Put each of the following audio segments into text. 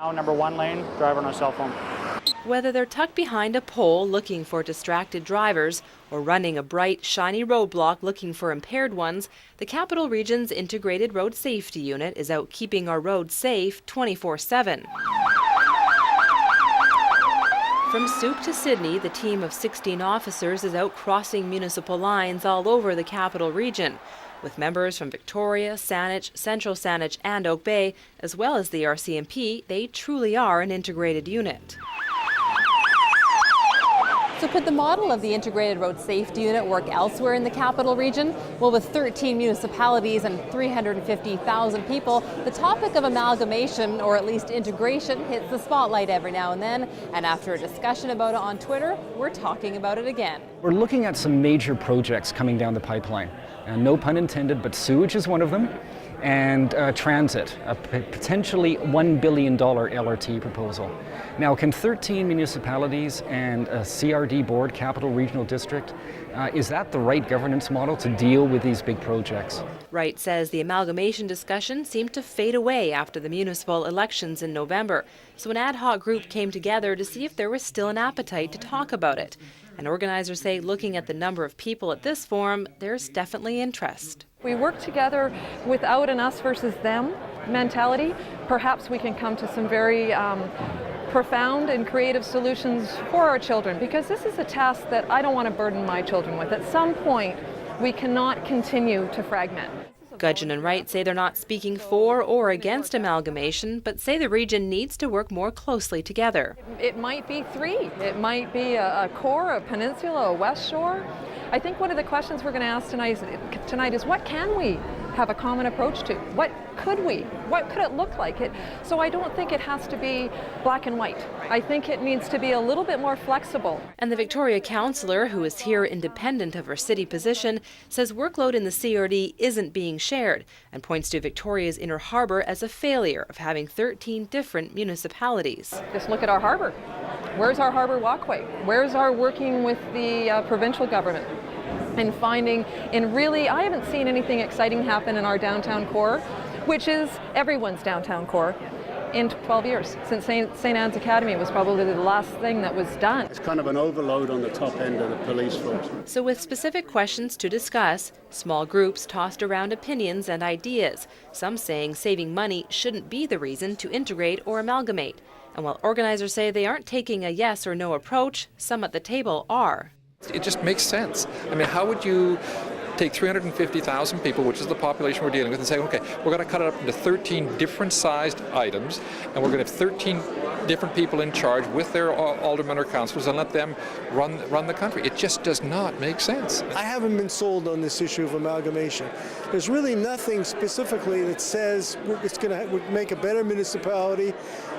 Now, number 1 lane, driver on a cell phone. Whether they're tucked behind a pole looking for distracted drivers or running a bright, shiny roadblock looking for impaired ones, the Capital Region's Integrated Road Safety Unit is out keeping our roads safe 24/7. From Soup to Sydney, the team of 16 officers is out crossing municipal lines all over the Capital Region, with members from Victoria, Saanich, Central Saanich and Oak Bay, as well as the RCMP. They truly are an integrated unit. So could the model of the Integrated Road Safety Unit work elsewhere in the Capital Region? Well, with 13 municipalities and 350,000 people, the topic of amalgamation, or at least integration, hits the spotlight every now and then. And after a discussion about it on Twitter, we're talking about it again. We're looking at some major projects coming down the pipeline. No pun intended, but sewage is one of them. And transit, a potentially $1 billion LRT proposal. Now, can 13 municipalities and a CRD board, Capital Regional District, is that the right governance model to deal with these big projects? Wright says the amalgamation discussion seemed to fade away after the municipal elections in November, so an ad hoc group came together to see if there was still an appetite to talk about it. And organizers say, looking at the number of people at this forum, there's definitely interest. We work together without an us versus them mentality. Perhaps we can come to some very profound and creative solutions for our children, because this is a task that I don't want to burden my children with. At some point, we cannot continue to fragment. Gudgeon and Wright say they're not speaking for or against amalgamation, but say the region needs to work more closely together. It might be 3. It might be a core, a peninsula, a west shore. I think one of the questions we're going to ask tonight is what can we have a common approach to? What could we? What could it look like? So I don't think it has to be black and white. I think it needs to be a little bit more flexible. And the Victoria councillor, who is here independent of her city position, says workload in the CRD isn't being shared and points to Victoria's Inner Harbour as a failure of having 13 different municipalities. Just look at our harbour. Where's our harbour walkway? Where's our working with the provincial government? And finding, and really, I haven't seen anything exciting happen in our downtown core, which is everyone's downtown core, in 12 years. Since St. Anne's Academy was probably the last thing that was done. It's kind of an overload on the top end of the police force. So with specific questions to discuss, small groups tossed around opinions and ideas, some saying saving money shouldn't be the reason to integrate or amalgamate. And while organizers say they aren't taking a yes or no approach, some at the table are. It just makes sense. I mean, how would you take 350,000 people, which is the population we're dealing with, and say, okay, we're going to cut it up into 13 different sized items, and we're going to have 13 different people in charge with their aldermen or councillors and let them run the country. It just does not make sense. I haven't been sold on this issue of amalgamation. There's really nothing specifically that says it's going to make a better municipality,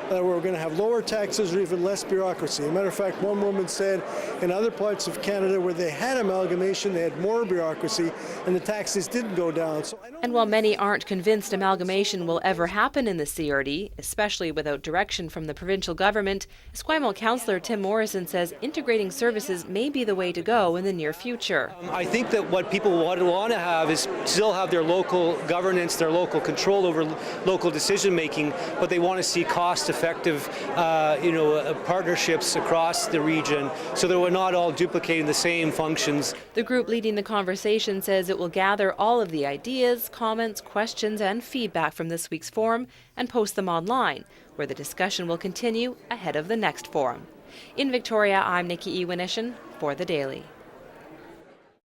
we're going to have lower taxes or even less bureaucracy. As a matter of fact, one woman said in other parts of Canada where they had amalgamation, they had more bureaucracy and the taxes didn't go down. And while many aren't convinced amalgamation will ever happen in the CRD, especially without direction from the provincial government, ESQUIMALT councillor Tim Morrison says integrating services may be the way to go in the near future. I think that what people want to have is still have their local governance, their local control over local decision making, but they want to see cost-effective partnerships across the region so that we're not all duplicating the same functions. The group leading the conversation says it will gather all of the ideas, comments, questions and feedback from this week's forum and post them online, where the discussion will continue ahead of the next forum. In Victoria, I'm Nikki Iwanishin for The Daily.